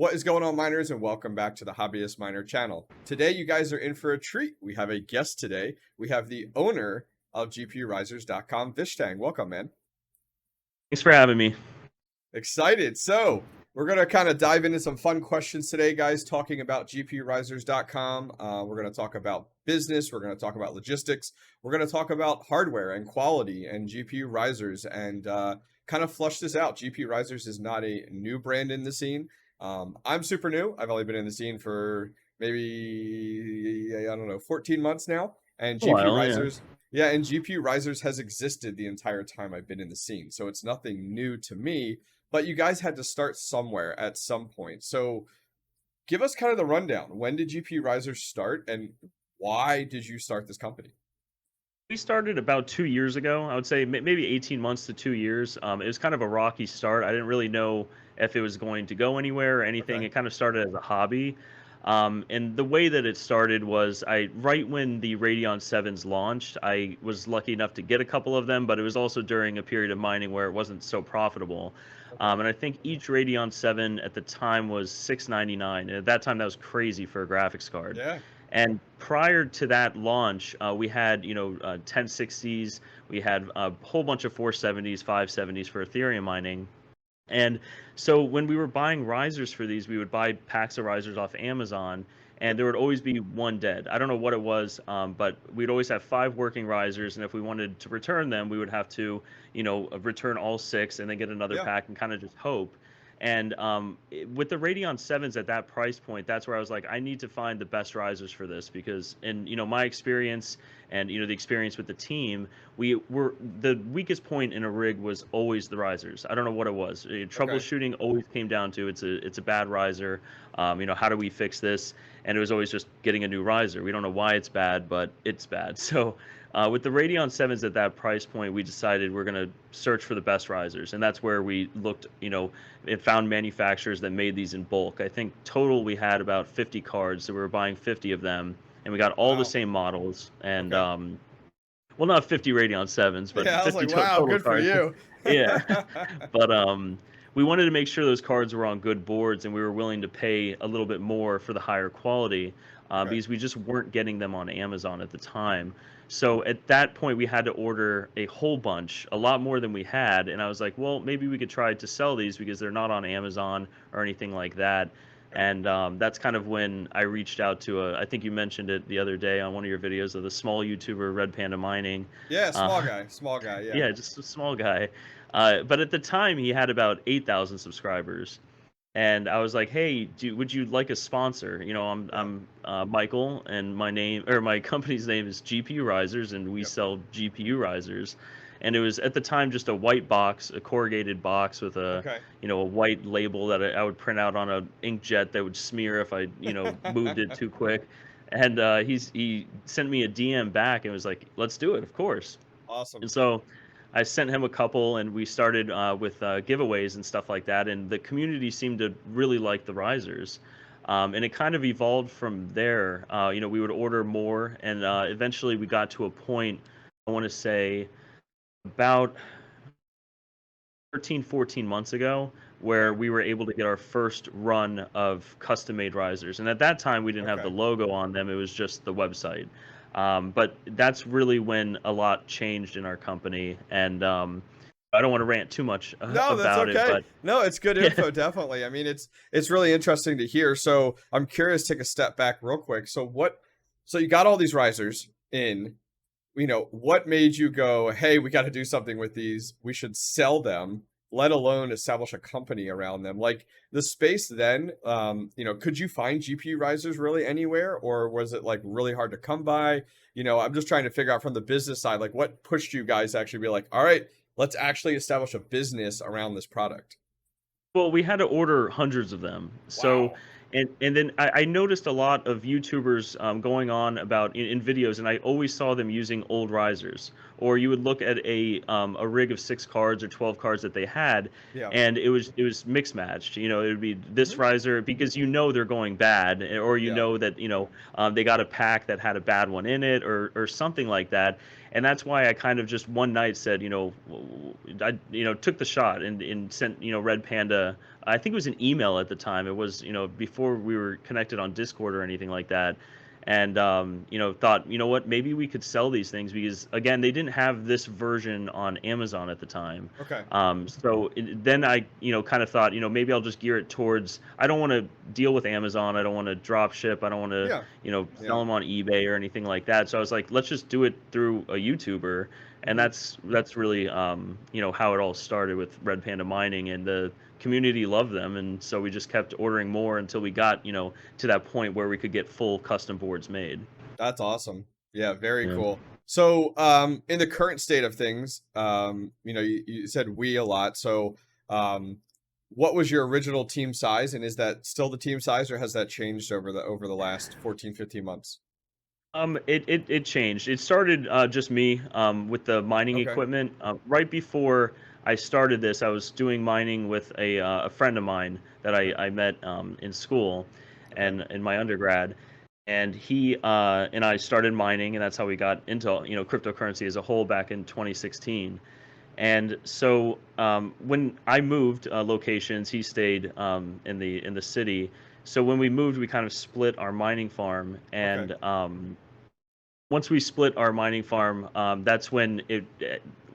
What is going on, miners, and welcome back to the Hobbyist Miner channel. Today, you guys are in for a treat. We have a guest today. We have the owner of GPURisers.com, Vistang. Welcome, man. Thanks for having me. Excited. So, we're going to kind of dive into some fun questions today, guys, talking about GPURisers.com. We're going to talk about business. We're going to talk about logistics. We're going to talk about hardware and quality and GPU risers and kind of flush this out. GPU Risers is not a new brand in the scene. I'm super new. I've only been in the scene for maybe, I don't know, 14 months now. And GPU Risers, and GPU Risers has existed the entire time I've been in the scene. So it's nothing new to me, but you guys had to start somewhere at some point. So give us kind of the rundown. When did GPU Risers start and why did you start this company? We started about 2 years ago. I would say maybe 18 months to 2 years. It was kind of a rocky start. I didn't really know if it was going to go anywhere or anything. Okay. It kind of started as a hobby. And the way that it started was right when the Radeon 7s launched, I was lucky enough to get a couple of them, but it was also during a period of mining where it wasn't so profitable. And I think each Radeon 7 at the time was $699. And at that time, that was crazy for a graphics card. Yeah. And prior to that launch, we had 1060s, we had a whole bunch of 470s, 570s for Ethereum mining. And so when we were buying risers for these, we would buy packs of risers off Amazon, and there would always be one dead. I don't know what it was, but we'd always have 5 working risers, and if we wanted to return them, we would have to, return all 6 and then get another pack and kind of just hope. And with the Radeon 7s at that price point, that's where I was like, I need to find the best risers for this because, my experience and, the experience with the team, the weakest point in a rig was always the risers. I don't know what it was. Troubleshooting always came down to it's a bad riser. How do we fix this? And it was always just getting a new riser. We don't know why it's bad, but it's bad. So with the Radeon 7s at that price point, we decided we're going to search for the best risers. And that's where we looked, and found manufacturers that made these in bulk. I think total we had about 50 cards, so we were buying 50 of them. And we got all the same models. And, well, not 50 Radeon 7s, but I was 50 like, wow, total good cards. for you. Yeah. But we wanted to make sure those cards were on good boards and we were willing to pay a little bit more for the higher quality because we just weren't getting them on Amazon at the time. So at that point, we had to order a whole bunch, a lot more than we had. And I was like, well, maybe we could try to sell these because they're not on Amazon or anything like that. And that's kind of when I reached out to I think you mentioned it the other day on one of your videos of the small YouTuber, Red Panda Mining. Yeah, small guy, yeah. Yeah, just a small guy. But at the time, he had about 8,000 subscribers. And I was like, hey, would you like a sponsor? I'm Michael, and my company's name is GPU Risers, and we sell GPU risers. And it was at the time just a white box, a corrugated box with a a white label that I would print out on an inkjet that would smear if I moved it too quick. And he sent me a DM back and was like, let's do it, of course. Awesome. And so I sent him a couple, and we started with giveaways and stuff like that. And the community seemed to really like the risers. And it kind of evolved from there. We would order more, and eventually we got to a point, I want to say, about 13, 14 months ago, where we were able to get our first run of custom-made risers. And at that time, we didn't have the logo on them. It was just the website. But that's really when a lot changed in our company. And I don't want to rant too much about it. But no, it's good info, definitely. I mean, it's really interesting to hear. So I'm curious, take a step back real quick. So you got all these risers in. What made you go, hey, we got to do something with these. We should sell them, let alone establish a company around them. Like the space then, could you find GPU risers really anywhere? Or was it like really hard to come by? I'm just trying to figure out from the business side, like what pushed you guys to actually be like, all right, let's actually establish a business around this product. Well, we had to order hundreds of them. So And then I noticed a lot of YouTubers going on about in videos, and I always saw them using old risers. Or you would look at a rig of 6 cards or 12 cards that they had, Yeah. and it was mix matched. You know, it would be this Hmm. riser because you know they're going bad, or you Yeah. know that they got a pack that had a bad one in it, or something like that. And that's why I kind of just one night said, I took the shot and sent Red Panda. I think it was an email at the time. It was before we were connected on Discord or anything like that. And thought, what, maybe we could sell these things because again, they didn't have this version on Amazon at the time. Okay. Then I kind of thought, maybe I'll just gear it towards, I don't want to deal with Amazon, I don't want to drop ship, I don't want to Yeah. sell Yeah. them on eBay or anything like that. So I was like, let's just do it through a YouTuber. And Hmm. that's really how it all started with Red Panda Mining, and the community loved them, and so we just kept ordering more until we got to that point where we could get full custom boards made. That's awesome. Yeah, very Yeah. cool. So, in the current state of things, you said we a lot. So, um, what was your original team size, and is that still the team size, or has that changed over the last 14, 15 months? It changed. It started just me with the mining Okay. equipment. Right before I started this, I was doing mining with a friend of mine that Okay. I met in school Okay. and in my undergrad. And he and I started mining, and that's how we got into cryptocurrency as a whole back in 2016. And so when I moved locations, he stayed in the city. So when we moved, we kind of split our mining farm, Okay. and once we split our mining farm, that's when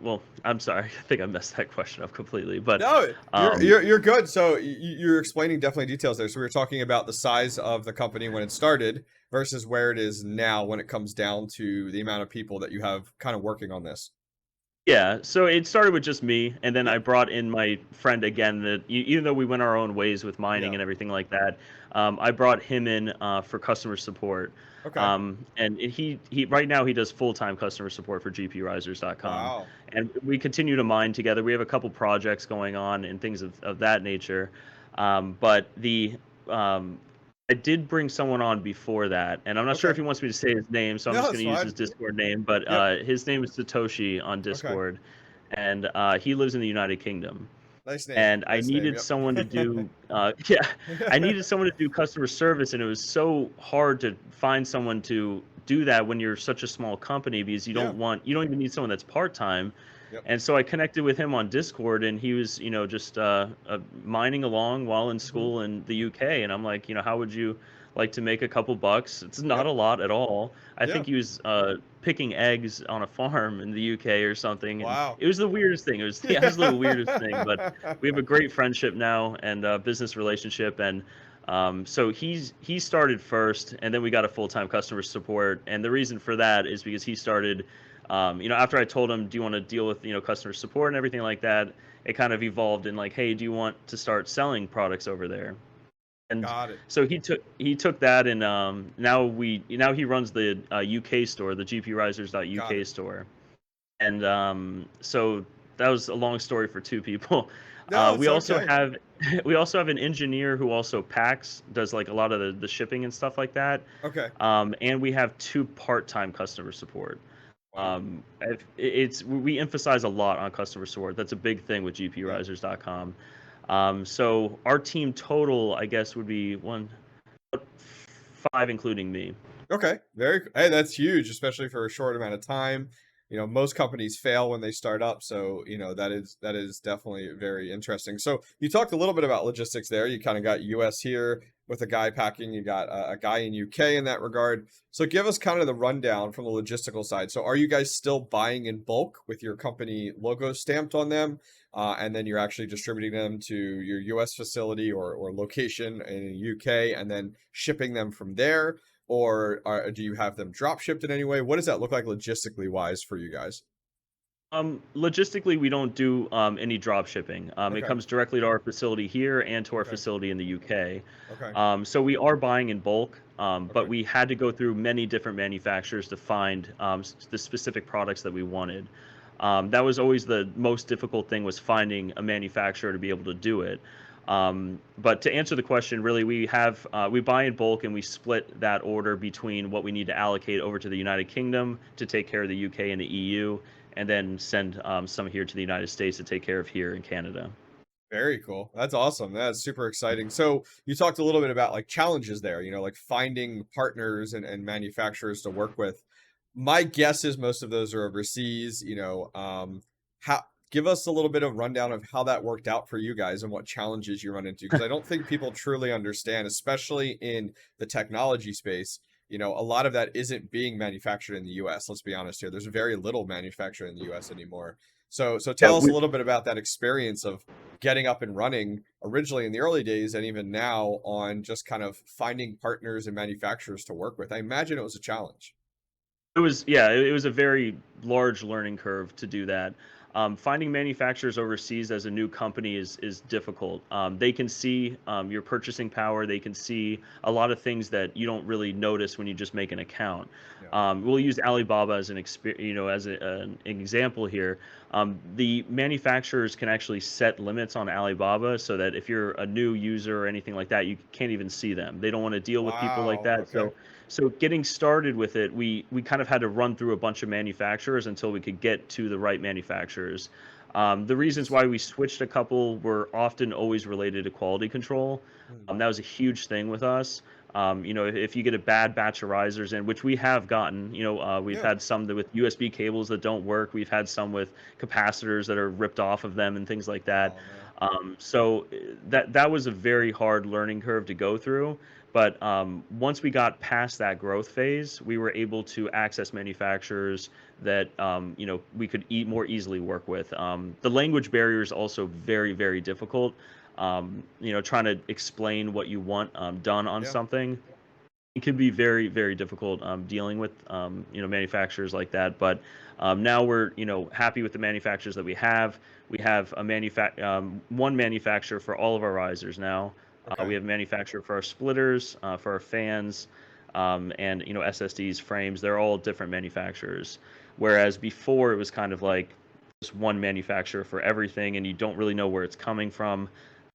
well, I'm sorry, I think I messed that question up completely, but No, you're um, you're you're good. So you're explaining definitely details there. So we were talking about the size of the company when it started versus where it is now when it comes down to the amount of people that you have kind of working on this. yeah, so it started with just me, and then I Yep. brought in my friend again. That even though we went our own ways with mining Yeah. and everything like that, I brought him in for customer support. Okay. And he right now he does full-time customer support for GPURisers.com, Wow. and we continue to mine together. We have a couple projects going on and things of that nature, but the I did bring someone on before that, and I'm not sure if Okay. he wants me to say his name, so I'm No, just going that's to use his fine. Discord name. But Yep. his name is Satoshi on Okay. Discord, and he lives in the United Kingdom. Nice name. And I Nice name. needed someone to Yep. do, yeah, I needed someone to do customer service, and it was so hard to find someone to do that when you're such a small company because Yeah. you don't even need someone that's part time. Yep. And so I connected with him on Discord, and he was, just mining along while in Hmm. school in the UK. And I'm like, how would you like to make a couple bucks? It's not Yep. a lot at all. I Yeah. think he was picking eggs on a farm in the UK or something, and Wow. it was the weirdest thing. It was the absolute weirdest thing, but we have a great friendship now and business relationship, and so he started first, and then we got a full-time customer support. And the reason for that is because he started after I told him, do you want to deal with customer support and everything like that, it kind of evolved in like, hey, do you want to start selling products over there? And Got it. so he took that, and now he runs the UK store, the Got GPURisers.UK it. store. And so that was a long story for two people. No, it's We also okay. have we also have an engineer who also packs, does like a lot of the shipping and stuff like that. Okay. And we have two part-time customer support. Wow. We emphasize a lot on customer support. That's a big thing with Yep. GPURisers.com. So our team total, I guess, would be five, including me. Okay, hey, that's huge, especially for a short amount of time. Most companies fail when they start up, so that is definitely very interesting. So you talked a little bit about logistics there. You kind of got US here with a guy packing, you got a guy in UK in that regard. So give us kind of the rundown from the logistical side. So are you guys still buying in bulk with your company logo stamped on them, and then you're actually distributing them to your US facility or location in the UK, and then shipping them from there? Or do you have them drop shipped in any way? What does that look like logistically wise for you guys? Logistically, we don't do any drop shipping. It Okay. comes directly to our facility here and to our Okay. facility in the UK. Okay. So we are buying in bulk, but Okay. we had to go through many different manufacturers to find the specific products that we wanted. That was always the most difficult thing, was finding a manufacturer to be able to do it. But to answer the question, really, we buy in bulk and we split that order between what we need to allocate over to the United Kingdom to take care of the UK and the EU, and then send some here to the United States to take care of here in Canada. Very cool. That's awesome. That's super exciting. So you talked a little bit about like challenges there, like finding partners and manufacturers to work with. My guess is most of those are overseas, how give us a little bit of rundown of how that worked out for you guys and what challenges you run into. Because I don't think people truly understand, especially in the technology space. A lot of that isn't being manufactured in the US. Let's be honest here. There's very little manufactured in the US anymore. So Yeah, tell us a little bit about that experience of getting up and running originally in the early days and even now on just kind of finding partners and manufacturers to work with. I imagine it was a challenge. it was a very large learning curve to do that. Finding manufacturers overseas as a new company is difficult. They can see your purchasing power. They can see a lot of things that you don't really notice when you just make an account. Yeah. We'll use Alibaba as an example here. The manufacturers can actually set limits on Alibaba so that if you're a new user or anything like that, you can't even see them. They don't want to deal with people like Wow. that. Okay. So getting started with it, we kind of had to run through a bunch of manufacturers until we could get to the right manufacturers. The reasons why we switched a couple were often always related to quality control. Hmm. That was a huge thing with us. If you get a bad batch of risers in, which we have gotten, we've Yeah. had some with USB cables that don't work. We've had some with capacitors that are ripped off of them and things like that. Oh no. That was a very hard learning curve to go through. But once we got past that growth phase, we were able to access manufacturers that we could more easily work with. The language barrier is also very, very difficult. Trying to explain what you want done on Yeah. something, it can be very, very difficult dealing with manufacturers like that. But now we're happy with the manufacturers that we have. We have one manufacturer for all of our risers now. Okay. We have a manufacturer for our splitters, for our fans, and SSDs, frames. They're all different manufacturers. Whereas before it was kind of like just one manufacturer for everything, and you don't really know where it's coming from.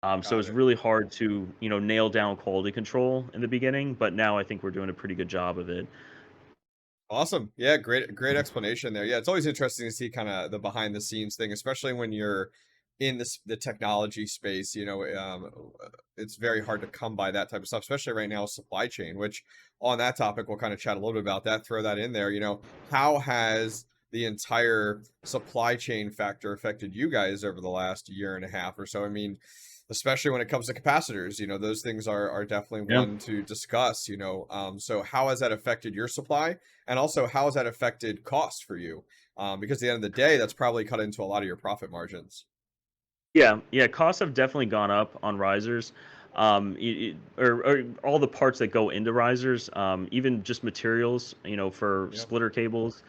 So Got it's it. really hard to, nail down quality control in the beginning, but now I think we're doing a pretty good job of it. Awesome. Yeah, great explanation there. Yeah, it's always interesting to see kind of the behind the scenes thing, especially when you're in the technology space. It's very hard to come by that type of stuff, especially right now, supply chain, which on that topic, we'll kind of chat a little bit about that, throw that in there. How has the entire supply chain factor affected you guys over the last year and a half or so? I mean, especially when it comes to capacitors, those things are definitely Yeah. one to discuss. So how has that affected your supply, and also how has that affected cost for you? Because at the end of the day, that's probably cut into a lot of your profit margins. Yeah, costs have definitely gone up on risers. Or all the parts that go into risers, even just materials, for Yeah. splitter cables,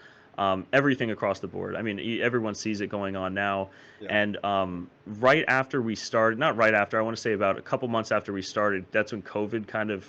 everything across the board. I mean, everyone sees it going on now. Yeah. And right after we started, not right after, I want to say about a couple months after we started, that's when COVID kind of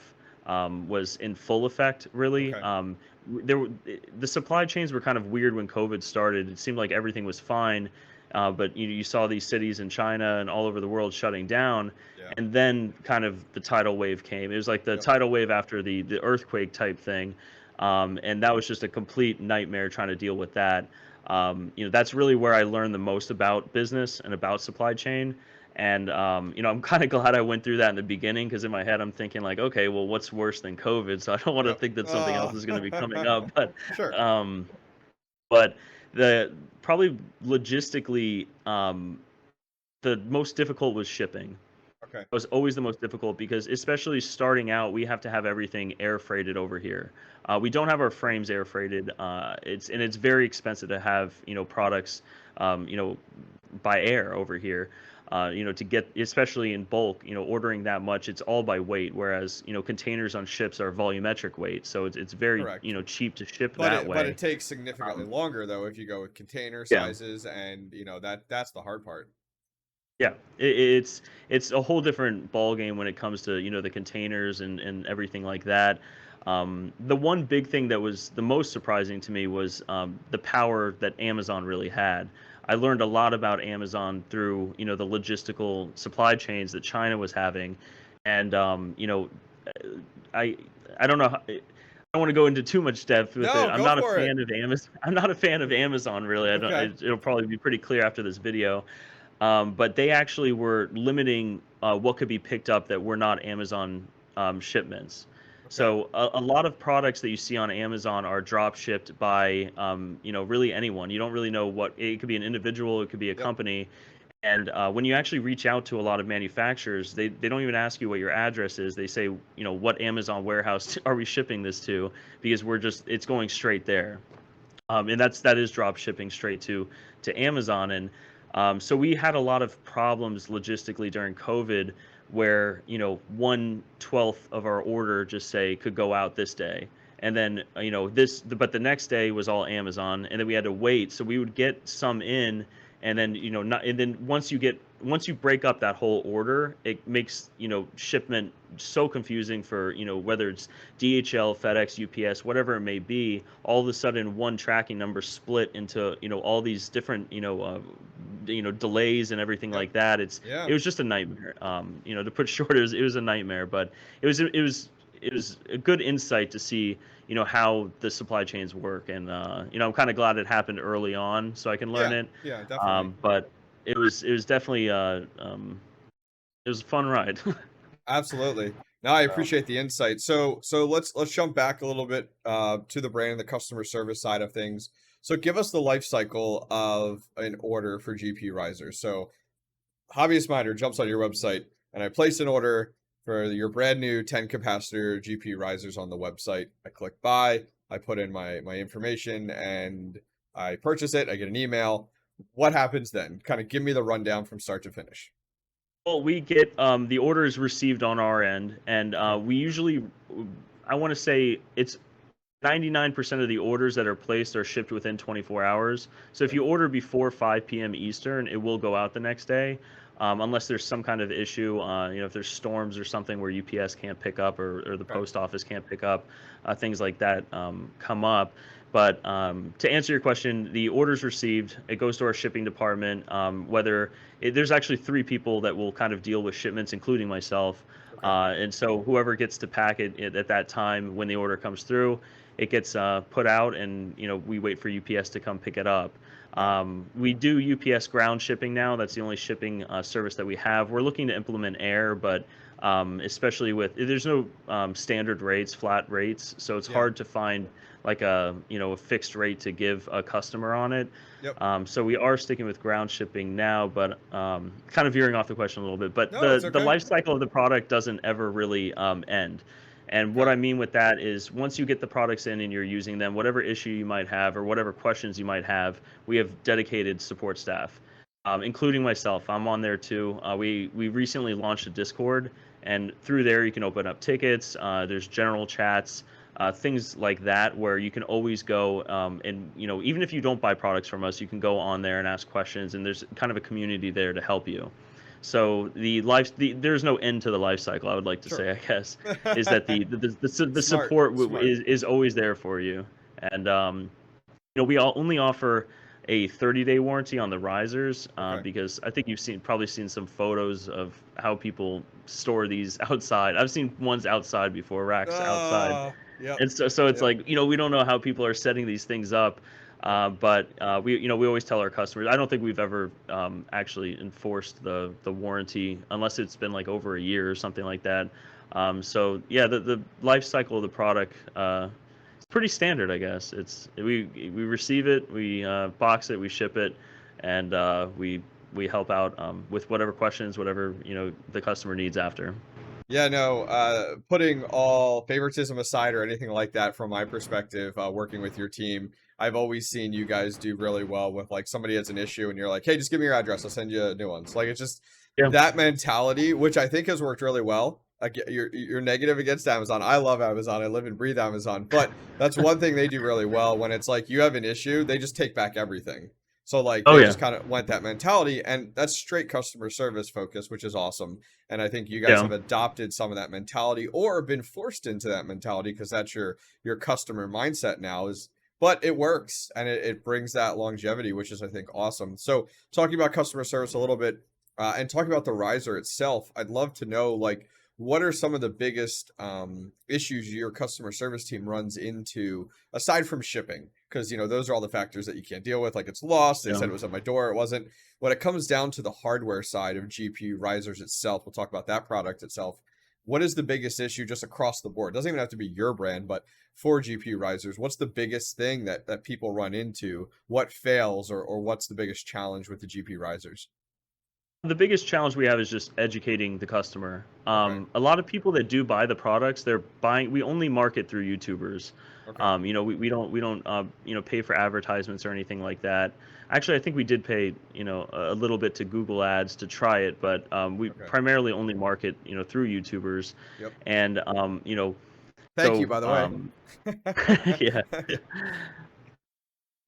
was in full effect, really. Okay. The supply chains were kind of weird when COVID started. It seemed like everything was fine, but you saw these cities in China and all over the world shutting down, Yeah. and then kind of the tidal wave came. It was like the Yep. tidal wave after the earthquake type thing, and that was just a complete nightmare trying to deal with that. That's really where I learned the most about business and about supply chain. And I'm kind of glad I went through that in the beginning, because in my head I'm thinking like, okay, well, what's worse than COVID? So I don't want to Yep. think that something else is going to be coming up, but Sure. um, but the probably logistically, the most difficult was shipping. Okay. It was always the most difficult because, especially starting out, we have to have everything air freighted over here. We don't have our frames air freighted. It's very expensive to have products, um, you know by air over here. To get, especially in bulk, ordering that much, it's all by weight. Whereas containers on ships are volumetric weight, so it's very Correct. cheap to ship But that it way. takes significantly Um, longer though if you go with container yeah. sizes, and that's the hard part. Yeah, it's a whole different ball game when it comes to the containers and everything like that. The one big thing that was the most surprising to me was the power that Amazon really had. I learned a lot about Amazon through, the logistical supply chains that China was having, and I I don't know. I don't want to go into too much depth with it. No, I'm go not a for it. fan of Amazon. I'm not a fan of Amazon really. I don't. Okay. It'll probably be pretty clear after this video. But they actually were limiting what could be picked up that were not Amazon shipments. Okay. So a lot of products that you see on Amazon are drop shipped by, really anyone. You don't really know what it could be, an individual, it could be a Yep. company. And when you actually reach out to a lot of manufacturers, they don't even ask you what your address is. They say, what Amazon warehouse are we shipping this to? Because it's going straight there. And that is drop shipping straight to Amazon. And so we had a lot of problems logistically during COVID where, 1/12 of our order just say could go out this day. And then, but the next day was all Amazon, and then we had to wait. So we would get some in, and then, not, and then once you break up that whole order, it makes, shipment so confusing for, whether it's DHL, FedEx, UPS, whatever it may be. All of a sudden, one tracking number split into, all these different, delays and everything Yep. like that. Yeah. It was just a nightmare. To put short, it was a nightmare, but it was a good insight to see, how the supply chains work. And I'm kind of glad it happened early on so I can learn Yeah. it. Yeah. Definitely. But it was definitely it was a fun ride. Absolutely. Now I So, appreciate the insight. So let's jump back a little bit to the brand and the customer service side of things. So give us the life cycle of an order for GPU risers. So Hobbyist Miner jumps on your website and I place an order for your brand new 10 capacitor GPU risers on the website. I click buy, I put in my information and I purchase it. I get an email. What happens then? Kind of give me the rundown from start to finish. well, we get the orders received on our end, and Okay. we usually, I want to say it's 99% of the orders that are placed are shipped within 24 hours. So if Okay. you order before 5 p.m. Eastern, it will go out the next day, unless there's some kind of issue. If there's storms or something where UPS can't pick up or the Okay. post office can't pick up, things like that come up. But to answer your question, the orders received, it goes to our shipping department. There's actually 3 people that will kind of deal with shipments, including myself. Okay. And so whoever gets to pack it at that time when the order comes through, it gets put out, and we wait for UPS to come pick it up. Yeah. We do UPS ground shipping now. That's the only shipping service that we have. We're looking to implement air, but especially there's no standard rates, flat rates, so it's Yeah. hard to find like a fixed rate to give a customer on it. Yep. So we are sticking with ground shipping now, but kind of veering off the question a little bit. But No, it's the okay. life cycle of the product doesn't ever really end. And what Okay. I mean with that is once you get the products in and you're using them, whatever issue you might have or whatever questions you might have, we have dedicated support staff, including myself. I'm on there too. We recently launched a Discord, and through there you can open up tickets. There's general chats, things like that, where you can always go and even if you don't buy products from us, you can go on there and ask questions, and there's kind of a community there to help you. So there's no end to the life cycle. I would like to Sure. say, I guess, is that the Smart. support Smart. is always there for you. And we all only offer a 30-day warranty on the risers, Okay. because I think you've probably seen some photos of how people store these outside. I've seen ones outside before, racks outside, Yep. and so it's Yep. like, we don't know how people are setting these things up. Yep. But we always tell our customers. I don't think we've ever actually enforced the warranty unless it's been like over a year or something like that. So yeah, the life cycle of the product is pretty standard, I guess. We receive it, we box it, we ship it, and we help out with whatever questions, whatever the customer needs after. Yeah, no, putting all favoritism aside or anything like that from my perspective, working with your team, I've always seen you guys do really well with like somebody has an issue and you're like, hey, just give me your address. I'll send you new ones. Like it's just Yeah. that mentality, which I think has worked really well. Like you're negative against Amazon. I love Amazon. I live and breathe Amazon. But that's one thing they do really well when it's like you have an issue, they just take back everything. So like Oh they yeah, just kind of went that mentality, and that's straight customer service focus, which is awesome. And I think you guys yeah. have adopted some of that mentality or been forced into that mentality because that's your customer mindset now is, but it works and it brings that longevity, which is I think awesome. So talking about customer service a little bit, and talking about the riser itself, I'd love to know like what are some of the biggest issues your customer service team runs into aside from shipping? Because those are all the factors that you can't deal with. Like it's lost. They Yeah. said it was at my door. It wasn't. When it comes down to the hardware side of GPU risers itself, we'll talk about that product itself. What is the biggest issue just across the board? It doesn't even have to be your brand, but for GPU risers, what's the biggest thing that people run into? What fails, or what's the biggest challenge with the GPU risers? The biggest challenge we have is just educating the customer. Okay. A lot of people that do buy the products, they're buying. We only market through YouTubers. Okay. We don't pay for advertisements or anything like that. Actually, I think we did pay a little bit to Google Ads to try it, but we Okay. primarily only market through YouTubers, Yep. and Thank you, so by the way. yeah.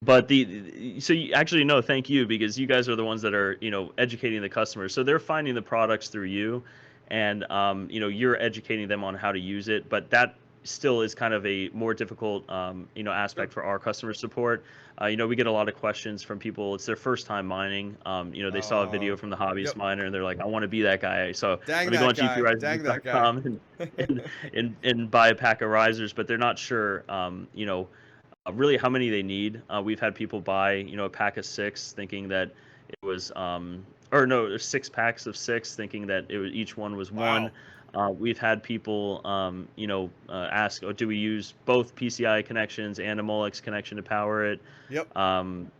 But so you, actually no, thank you, because you guys are the ones that are educating the customers. So they're finding the products through you, and you're educating them on how to use it. But that still is kind of a more difficult Yep. aspect for our customer support. We get a lot of questions from people. It's their first time mining. They saw a video from the Hobbyist Yep. miner and they're like, I want to be that guy. So Dang let me go that on guy. Dang that guy. gprisers.com and buy a pack of risers, but they're not sure. Really how many they need. We've had people buy, a pack of 6 thinking that it was, or no, there's 6 packs of 6 thinking that each one was one. Wow. We've had people, ask, oh, do we use both PCI connections and a Molex connection to power it? Yep.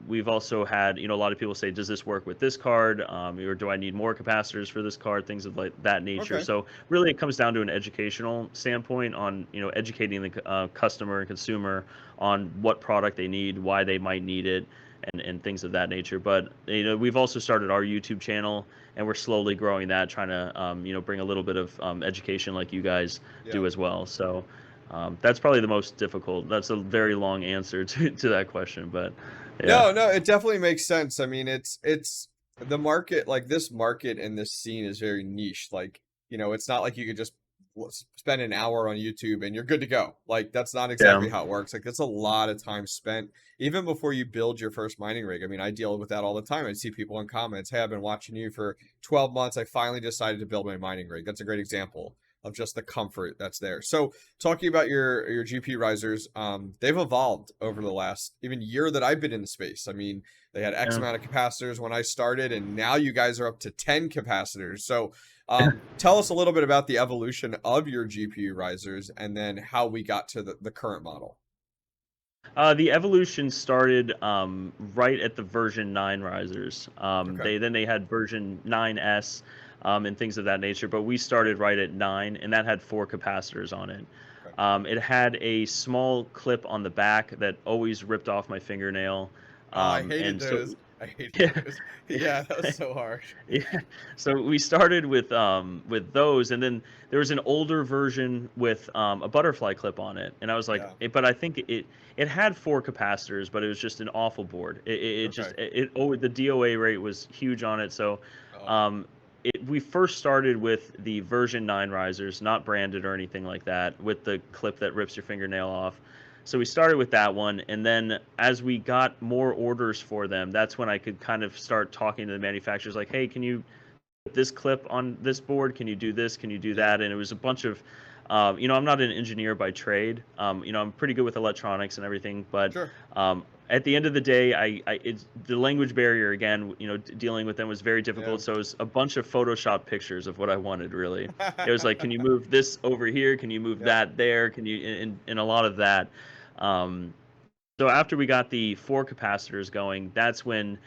We've also had, a lot of people say, does this work with this card? Or do I need more capacitors for this card? Things of like that nature. Okay. So really it comes down to an educational standpoint on, educating the customer and consumer on what product they need, why they might need it, and things of that nature. But we've also started our YouTube channel, and we're slowly growing that, trying to bring a little bit of education like you guys Yeah. do as well. So that's probably the most difficult. That's a very long answer to that question, but yeah. No, it definitely makes sense. I mean, it's the market, like this market and this scene is very niche. Like, it's not like you could just spend an hour on YouTube and you're good to go. Like, that's not Yeah. exactly how it works. Like, that's a lot of time spent even before you build your first mining rig. I mean, I deal with that all the time. I see people in comments, "Hey, I've been watching you for 12 months. I finally decided to build my mining rig." That's a great example of just the comfort that's there. So talking about your GP risers, they've evolved over the last even year that I've been in the space. I mean, they had X Yeah. amount of capacitors when I started, and now you guys are up to 10 capacitors. So tell us a little bit about the evolution of your GPU risers and then how we got to the current model. The evolution started right at the version 9 risers. Okay. They had version 9S, and things of that nature, but we started right at 9, and that had 4 capacitors on it. Okay. It had a small clip on the back that always ripped off my fingernail, Oh, I hated and so those. I hated yeah. those. Yeah, that was so harsh. Yeah. So we started with those, and then there was an older version with a butterfly clip on it, and I was like, Yeah. but I think it had 4 capacitors, but it was just an awful board. It Okay. just the DOA rate was huge on it. So Oh, um, we first started with the version 9 risers, not branded or anything like that, with the clip that rips your fingernail off. So we started with that one, and then as we got more orders for them, that's when I could kind of start talking to the manufacturers, like, hey, can you put this clip on this board? Can you do this? Can you do yeah. that? And it was a bunch of, I'm not an engineer by trade. I'm pretty good with electronics and everything, but Sure. at the end of the day, it's the language barrier again. Dealing with them was very Yeah. difficult. So it was a bunch of Photoshop pictures of what I wanted. Really, it was like, can you move this over here? Can you move Yep. that there? Can you and a lot of that. Um, so after we got the 4 capacitors going, that's when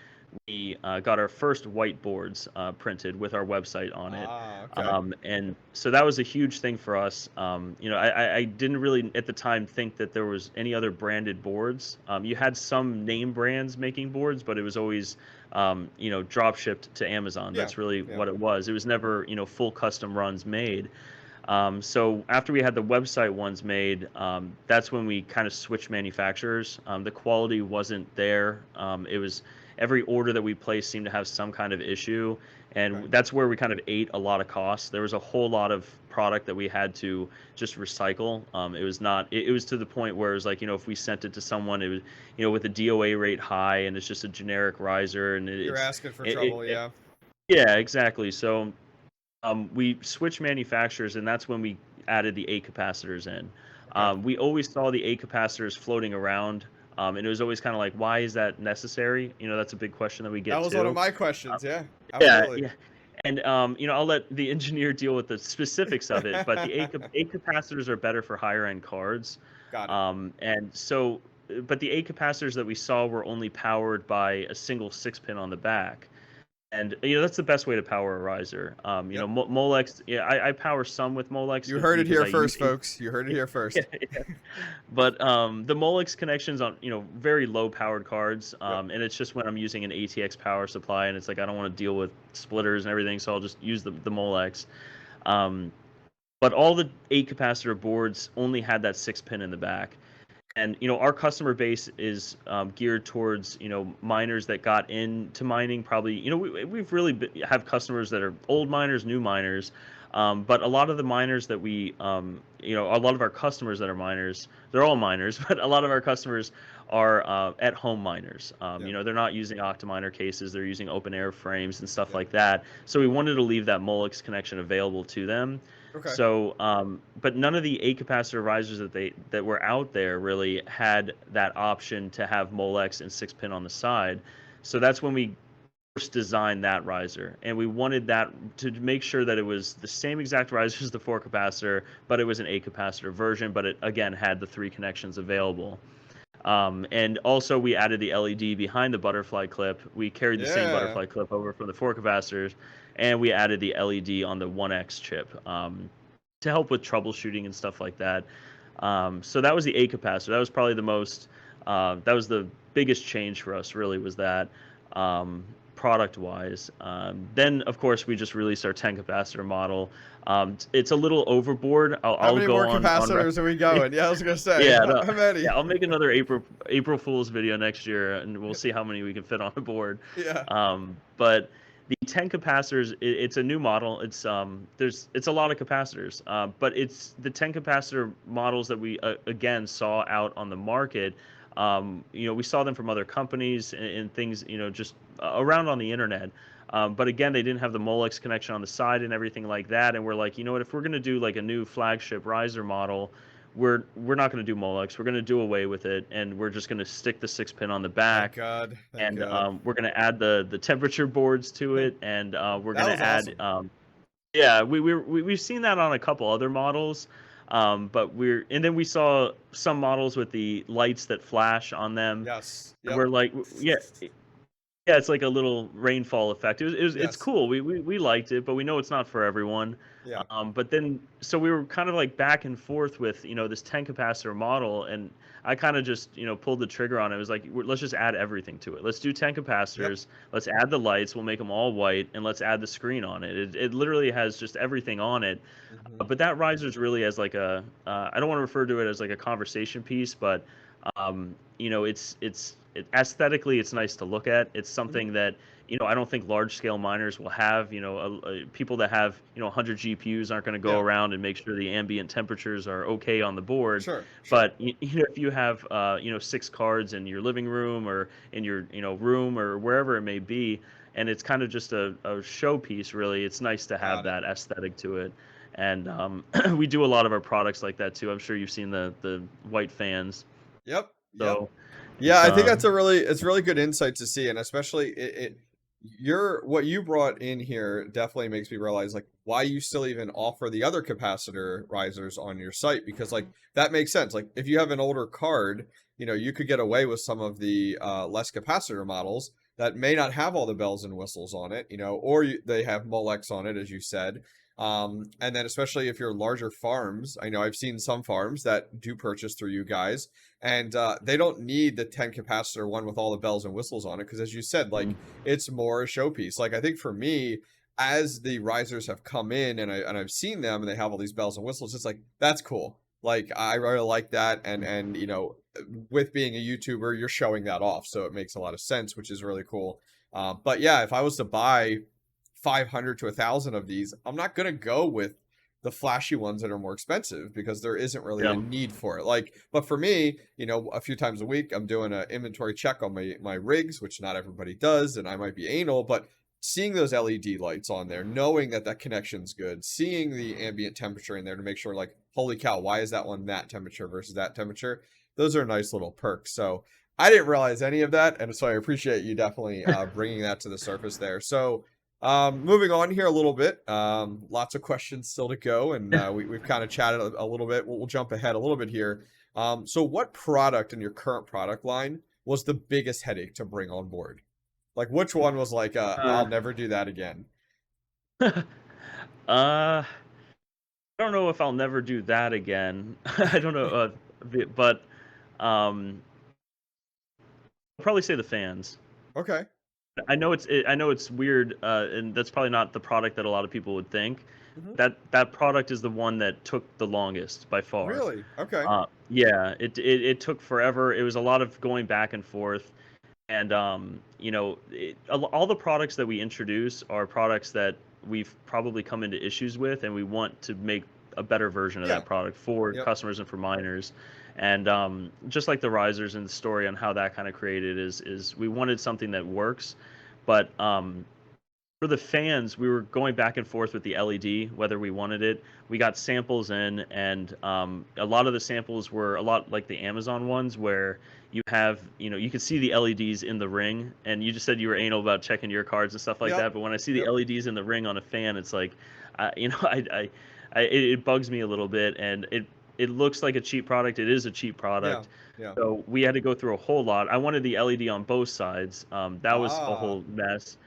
we got our first whiteboards printed with our website on it. Ah, okay. And so that was a huge thing for us. I didn't really at the time think that there was any other branded boards. You had some name brands making boards, but it was always, drop shipped to Amazon. Yeah. That's really Yeah. what it was. It was never, full custom runs made. So after we had the website ones made, that's when we kind of switched manufacturers. The quality wasn't there. It was every order that we placed seemed to have some kind of issue, Okay. and that's where we kind of ate a lot of costs. There was a whole lot of product that we had to just recycle. It was not. It was to the point where it was like, if we sent it to someone, it was, with the DOA rate high, and it's just a generic riser, and You're it's asking for it, trouble, it, yeah. yeah, exactly. So we switched manufacturers, and that's when we added the A capacitors in. Okay. We always saw the A capacitors floating around, and it was always kind of like, why is that necessary? That's a big question that we That get was one of to. my questions, yeah. Yeah, Absolutely. yeah. And I'll let the engineer deal with the specifics of it, but the A capacitors are better for higher end cards. Got it. And so, but the A capacitors that we saw were only powered by a single 6-pin on the back. And that's the best way to power a riser. Yep. Molex. Yeah, I power some with Molex. You heard it because here I first, use, folks. You heard it here first. yeah, yeah. But the Molex connections on very low powered cards, Yep. and it's just when I'm using an ATX power supply, and it's like I don't want to deal with splitters and everything, so I'll just use the Molex. But all the 8 capacitor boards only had that 6-pin in the back. And our customer base is geared towards miners that got into mining. Probably we've really have customers that are old miners, new miners, but a lot of the miners that we a lot of our customers that are miners, they're all miners, but a lot of our customers are at home miners. Yep. They're not using Octaminer cases, they're using open air frames and stuff Yep. like that. So we wanted to leave that Molex connection available to them. Okay. So, but none of the 8 capacitor risers that were out there really had that option to have Molex and 6-pin on the side. So that's when we first designed that riser, and we wanted that to make sure that it was the same exact riser as the 4 capacitor, but it was an 8 capacitor version, but it again had the 3 connections available. And also we added the LED behind the butterfly clip. We carried the same butterfly clip over from the 4 capacitors, and we added the LED on the 1X chip to help with troubleshooting and stuff like that. So that was the 8 capacitor. That was probably that was the biggest change for us, really, was that product-wise. Then, of course, we just released our 10 capacitor model. It's a little overboard. How many more capacitors are we going? Yeah, I was gonna say. Yeah, How many? yeah, I'll make another April Fool's video next year, and we'll see how many we can fit on a board. Yeah. But the 10 capacitors, it's a new model. It's it's a lot of capacitors, but it's the 10 capacitor models that we again saw out on the market. We saw them from other companies and things, just around on the internet. But again, they didn't have the Molex connection on the side and everything like that. And we're like, what, if we're going to do like a new flagship riser model, we're not going to do Molex. We're going to do away with it, and we're just going to stick the 6-pin on the back. Thank God. Thank And God. we're going to add the temperature boards to it, and we're going to add. Awesome. Yeah, we've seen that on a couple other models. But then we saw some models with the lights that flash on them. Yes. Yep. Yep. We're like, yeah, it's like a little rainfall effect. It's Yes. cool. We liked it, but we know it's not for everyone. Yeah. But then, so we were kind of like back and forth with this 10 capacitor model, and I kind of just pulled the trigger on it. It was like, let's just add everything to it. Let's do 10 capacitors. Yep. Let's add the lights. We'll make them all white, and let's add the screen on it. It literally has just everything on it. Mm-hmm. But that riser's really as like a I don't want to refer to it as like a conversation piece, but it's aesthetically it's nice to look at. It's something that I don't think large scale miners will have. People that have 100 GPUs aren't going to go around and make sure the ambient temperatures are okay on the board. Sure. But if you have 6 cards in your living room or in your room or wherever it may be, and it's kind of just a showpiece, really, it's nice to have that aesthetic to it. And we do a lot of our products like that too. I'm sure you've seen the white fans. Yep. So, yeah, I think that's it's really good insight to see, and especially what you brought in here definitely makes me realize like why you still even offer the other capacitor risers on your site, because like that makes sense. Like if you have an older card, you could get away with some of the less capacitor models that may not have all the bells and whistles on it, or they have Molex on it, as you said. And then especially if you're larger farms, I know I've seen some farms that do purchase through you guys, and they don't need the 10 capacitor one with all the bells and whistles on it, because as you said, like it's more a showpiece. Like I think for me, as the risers have come in and I've seen them and they have all these bells and whistles, it's like, that's cool. Like I really like that. And you know, with being a YouTuber, you're showing that off. So it makes a lot of sense, which is really cool. But yeah, if I was to buy 500 to 1,000 of these, I'm not going to go with the flashy ones that are more expensive because there isn't really a need for it. Like, but for me, you know, a few times a week, I'm doing an inventory check on my rigs, which not everybody does, and I might be anal, but seeing those LED lights on there, knowing that that connection's good, seeing the ambient temperature in there to make sure, like, holy cow, why is that one that temperature versus that temperature? Those are nice little perks. So I didn't realize any of that, and so I appreciate you definitely bringing that to the surface there. So moving on here a little bit, lots of questions still to go, and we've kind of chatted a little bit. We'll jump ahead a little bit here. So what product in your current product line was the biggest headache to bring on board? Like, which one was like, I'll never do that again? I don't know if I'll never do that again. I don't know, but I'll probably say the fans. Okay. I know it's weird, and that's probably not the product that a lot of people would think. Mhm. That product is the one that took the longest by far. Really? Okay. Yeah, it took forever. It was a lot of going back and forth, and you know, all the products that we introduce are products that we've probably come into issues with, and we want to make a better version of Yeah. that product for Yep. customers and for miners. And just like the risers and the story on how that kind of created is we wanted something that works, but for the fans, we were going back and forth with the LED, whether we wanted it. We got samples in, and a lot of the samples were a lot like the Amazon ones, where you have, you know, you can see the LEDs in the ring, and you just said you were anal about checking your cards and stuff like Yep. that. But when I see the Yep. LEDs in the ring on a fan, it's like, you know, it bugs me a little bit, and it looks like a cheap product. It is a cheap Yeah. product. Yeah. So we had to go through a whole lot. I wanted the LED on both sides. That was a Ah. whole mess.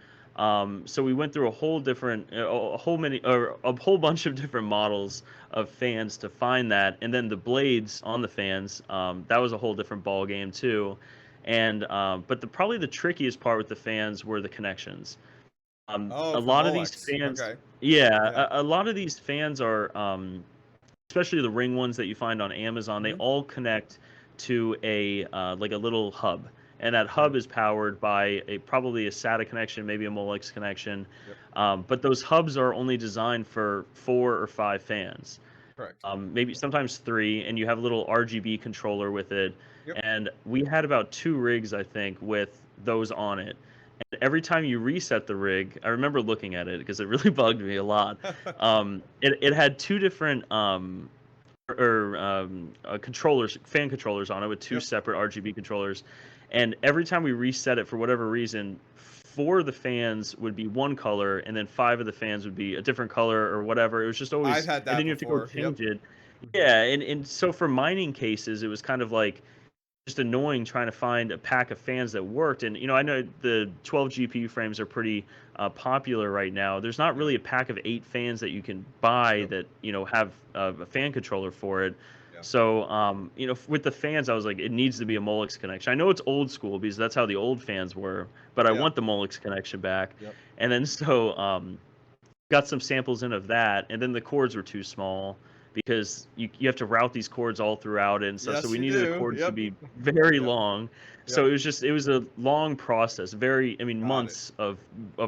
So we went through a whole different, a whole many, or a whole bunch of different models of fans to find that, and then the blades on the fans. That was a whole different ball game too. And but probably the trickiest part with the fans were the connections. Oh, A for lot of these Molex. fans, Okay. yeah, Yeah. a lot of these fans are, especially the ring ones that you find on Amazon. They Hmm. all connect to a like a little hub, and that Okay. hub is powered by probably a SATA connection, maybe a Molex connection. Yep. But those hubs are only designed for 4 or 5 fans, Correct. maybe sometimes 3, and you have a little RGB controller with it. Yep. And we had about 2 rigs, I think, with those on it. And every time you reset the rig, I remember looking at it because it really bugged me a lot. It had 2 different controllers, fan controllers on it with 2 Yep. separate RGB controllers, and every time we reset it for whatever reason, 4 of the fans would be one color, and then 5 of the fans would be a different color or whatever. It was just I've always, had and that then you have to go before. Yep. change it. Hmm. Yeah, and so for mining cases, it was kind of like just annoying trying to find a pack of fans that worked. And you know, I know the 12 GPU frames are pretty popular right now. There's not Yeah. really a pack of 8 fans that you can buy Yep. that, you know, have a fan controller for it. Yeah. So you know, with the fans, I was like, it needs to be a Molex connection. I know it's old school because that's how the old fans were, but I Yeah. want the Molex connection back. Yep. And then so got some samples in of that, and then the cords were too small because you have to route these cords all throughout it and stuff. So Yes, we you needed the do. cords to Yep. be very Yep. long. So Yep. it was a long process. Very, I mean, Got it. months of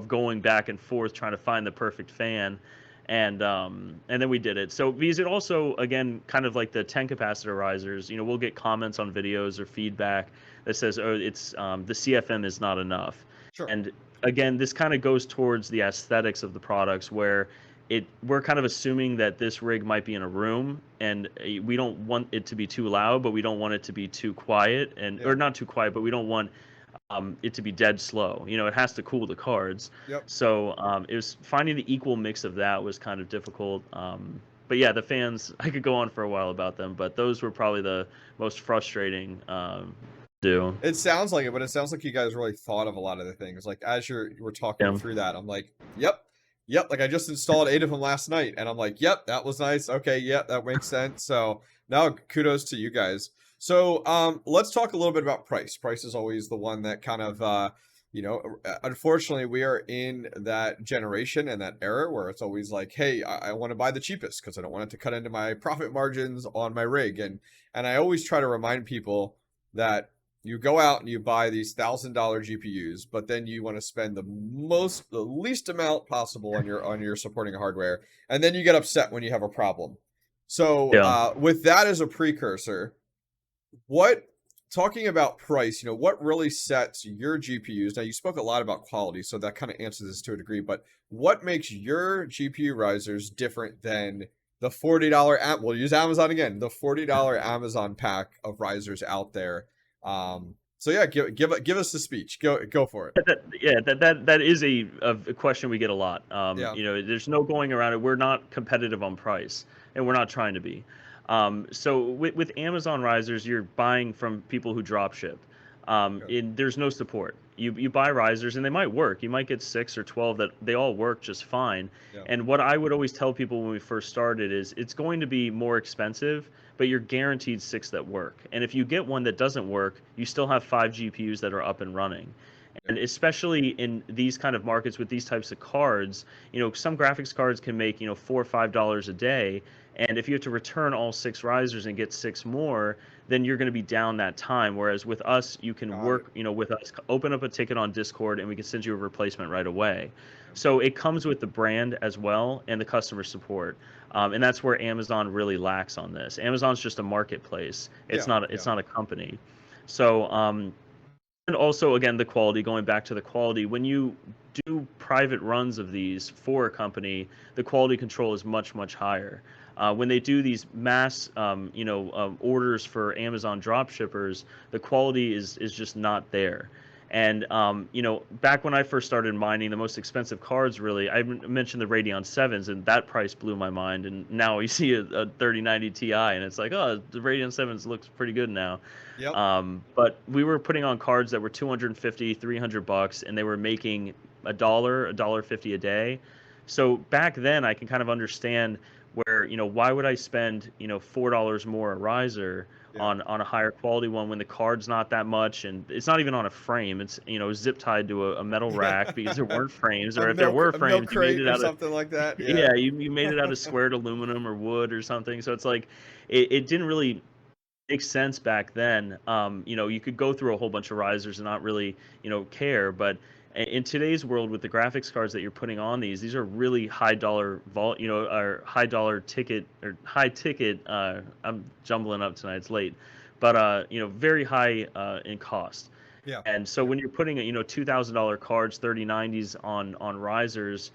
going back and forth trying to find the perfect fan. And then we did it. So because it also, again, kind of like the 10 capacitor risers, you know, we'll get comments on videos or feedback that says, oh, it's the CFM is not enough. Sure. And again, this kind of goes towards the aesthetics of the products, where we're kind of assuming that this rig might be in a room, and we don't want it to be too loud, but we don't want it to be too quiet, and Yeah. or not too quiet, but we don't want it to be dead slow. You know, it has to cool the cards. Yep. So it was finding the equal mix of that was kind of difficult. But yeah, the fans, I could go on for a while about them, but those were probably the most frustrating do. It sounds like it, but it sounds like you guys really thought of a lot of the things. Like as you were talking Yeah. through that, I'm like, yep. Like I just installed 8 of them last night, and I'm like, yep, that was nice. Okay, yep, that makes sense. So now kudos to you guys. So let's talk a little bit about price. Price is always the one that kind of Unfortunately, we are in that generation and that era where it's always like, hey, I want to buy the cheapest because I don't want it to cut into my profit margins on my rig. And I always try to remind people that you go out and you buy these $1,000 GPUs, but then you want to spend the least amount possible on your supporting hardware, and then you get upset when you have a problem. So Yeah. with that as a precursor, what talking about price, what really sets your GPUs? Now, you spoke a lot about quality, so that kind of answers this to a degree, but what makes your GPU risers different than the $40 we'll use Amazon again, the $40 Amazon pack of risers out there? So yeah, give us the speech. Go for it. That is a question we get a lot. Yeah. There's no going around it. We're not competitive on price, and we're not trying to be. So with Amazon risers, you're buying from people who drop ship. Okay. There's no support. You buy risers, and they might work. You might get 6 or 12 that they all work just fine. Yeah. And what I would always tell people when we first started is it's going to be more expensive, but you're guaranteed 6 that work. And if you get one that doesn't work, you still have 5 GPUs that are up and running. And especially in these kind of markets with these types of cards, some graphics cards can make, $4 or $5 a day. And if you have to return all 6 risers and get 6 more, then you're going to be down that time. Whereas with us, you can work, with us, open up a ticket on Discord, and we can send you a replacement right away. So it comes with the brand as well and the customer support. And that's where Amazon really lacks on this. Amazon's just a marketplace. It's not a company. So, and also, again, the quality, going back to the quality, when you do private runs of these for a company, the quality control is much, much higher. When they do these mass, orders for Amazon drop shippers, the quality is just not there. And, back when I first started mining, the most expensive cards, really, I mentioned the Radeon 7s, and that price blew my mind. And now we see a 3090 Ti, and it's like, oh, the Radeon 7s looks pretty good now. Yep. But we were putting on cards that were $250, $300, and they were making $1.50 a day. So back then, I can kind of understand where, why would I spend, $4 more a riser on a higher quality one when the card's not that much, and it's not even on a frame. It's zip tied to a metal rack because there weren't frames, or if there were frames, you made it out of something like that. yeah, you made it out of squared aluminum or wood or something. So it's like it didn't really make sense back then. You could go through a whole bunch of risers and not really care, but in today's world with the graphics cards that you're putting on these are really high dollar or high dollar ticket or high ticket. I'm jumbling up tonight, it's late, but very high in cost. Yeah. And so when you're putting $2,000 cards, 3090s on risers,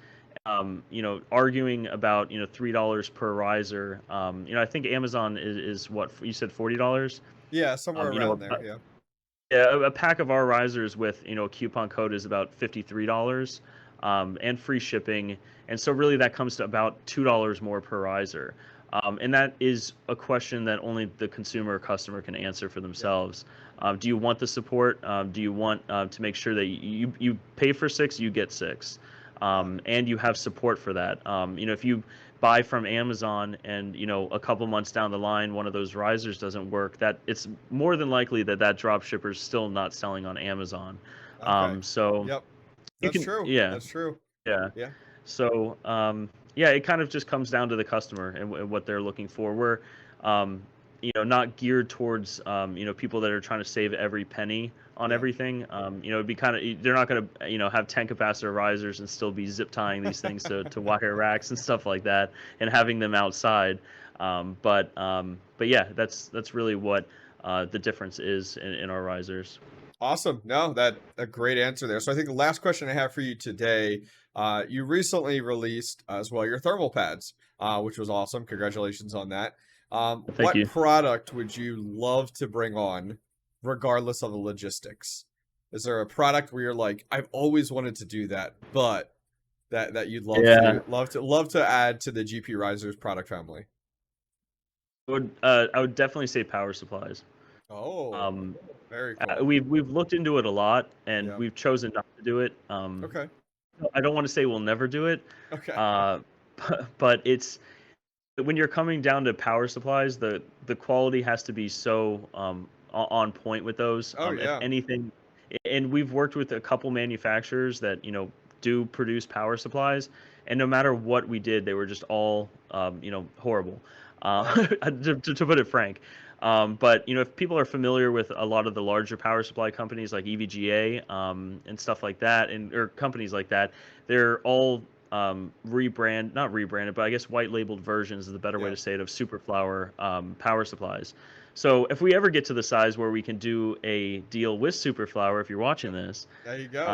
arguing about $3 per riser, I think Amazon is what you said, $40. Yeah, somewhere around there. Yeah. Yeah, a pack of our risers with a coupon code is about $53, and free shipping, and so really that comes to about $2 more per riser, and that is a question that only the consumer or customer can answer for themselves. Do you want the support? Do you want to make sure that you pay for 6, you get 6, and you have support for that? If you buy from Amazon and a couple months down the line one of those risers doesn't work, that it's more than likely that drop shipper is still not selling on Amazon. Okay. So Yep. That's true. yeah, That's true. yeah. Yeah. So it kind of just comes down to the customer and what they're looking for. We're not geared towards people that are trying to save every penny on everything. It'd be kind of, they're not going to have 10 capacitor risers and still be zip tying these things to wire racks and stuff like that and having them outside. But yeah, that's really what the difference is in our risers. Awesome. No, that a great answer there. So I think the last question I have for you today, you recently released as well your thermal pads, which was awesome. Congratulations on that. Thank What you. product would you love to bring on, regardless of the logistics? Is there a product where you're like, I've always wanted to do that, but that you'd love to add to the GPU Risers product family? I would definitely say power supplies. Oh, very cool. We've looked into it a lot, and Yeah. we've chosen not to do it. Okay. I don't want to say we'll never do it, Okay. but it's when you're coming down to power supplies, the quality has to be so on point with those. Oh, yeah. And we've worked with a couple manufacturers that, you know, do produce power supplies, and no matter what we did, they were just all, you know, horrible, to put it frank. But you know, if people are familiar with a lot of the larger power supply companies like EVGA, and stuff like that, and or companies like that, they're all not rebranded, but I guess white labeled versions is the better way Yeah. to say it, of Superflower power supplies. So if we ever get to the size where we can do a deal with Superflower, if you're watching this, There you go.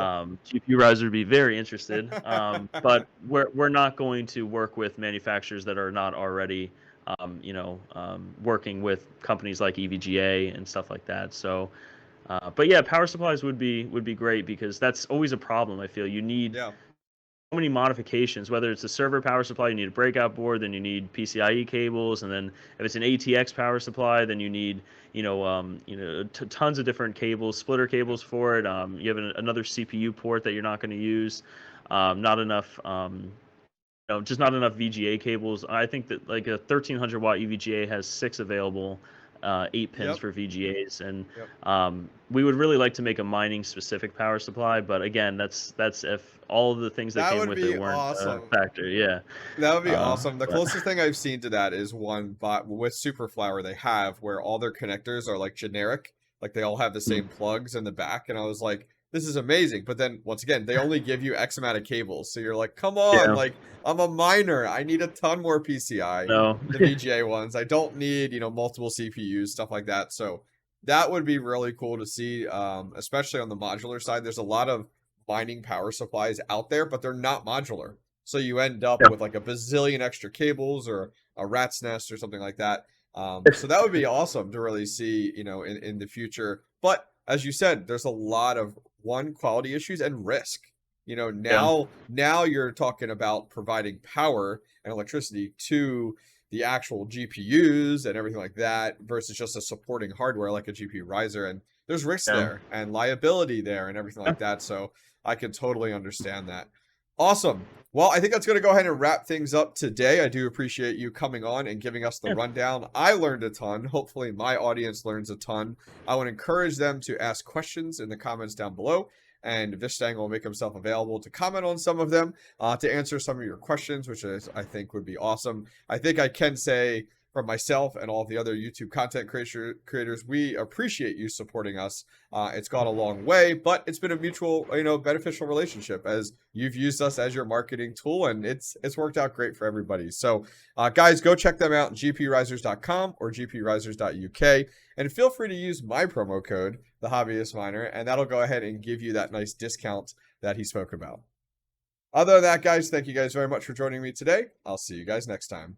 GPU Riser would be very interested. But we're not going to work with manufacturers that are not already, you know, working with companies like EVGA and stuff like that. So, but yeah, power supplies would be great, because that's always a problem. I feel you need Yeah. so many modifications. Whether it's a server power supply, you need a breakout board, then you need PCIe cables, and then if it's an ATX power supply, then you need, you know, tons of different cables, splitter cables for it. You have another CPU port that you're not going to use. Not enough. You know, just not enough VGA cables. I think that like a 1300 watt EVGA has 6 available, 8 pins Yep. for VGAs, and Yep. we would really like to make a mining specific power supply. But again, that's if all of the things that That came would with be it weren't a awesome. factor. Yeah. That would be Uh, awesome. The but closest thing I've seen to that is one bot with Superflower they have where all their connectors are like generic, like they all have the mm, same plugs in the back, and I was like, this is amazing. But then once again, they only give you X amount of cables, so you're like, come on, yeah, like I'm a miner, I need a ton more PCI, no, the VGA ones. I don't need, you know, multiple CPUs, stuff like that. So that would be really cool to see, especially on the modular side. There's a lot of mining power supplies out there, but they're not modular. So you end up yeah, with like a bazillion extra cables or a rat's nest or something like that. So that would be awesome to really see, you know, in the future. But as you said, there's a lot of quality issues and risk. You know, yeah, now you're talking about providing power and electricity to the actual GPUs and everything like that versus just a supporting hardware like a GPU riser. And there's risk yeah, there and liability there and everything yeah, like that. So I can totally understand that. Awesome. Well, I think that's going to go ahead and wrap things up today. I do appreciate you coming on and giving us the yeah. rundown. I learned a ton. Hopefully, my audience learns a ton. I would encourage them to ask questions in the comments down below, and Vistang will make himself available to comment on some of them, to answer some of your questions, which is, I think, would be awesome. I think I can say from myself and all of the other YouTube content creators, we appreciate you supporting us. It's gone a long way, but it's been a mutual, you know, beneficial relationship as you've used us as your marketing tool, and it's worked out great for everybody. So, guys, go check them out, gpurisers.com or gpurisers.uk, and feel free to use my promo code, the Hobbyist Miner, and that'll go ahead and give you that nice discount that he spoke about. Other than that, guys, thank you guys very much for joining me today. I'll see you guys next time.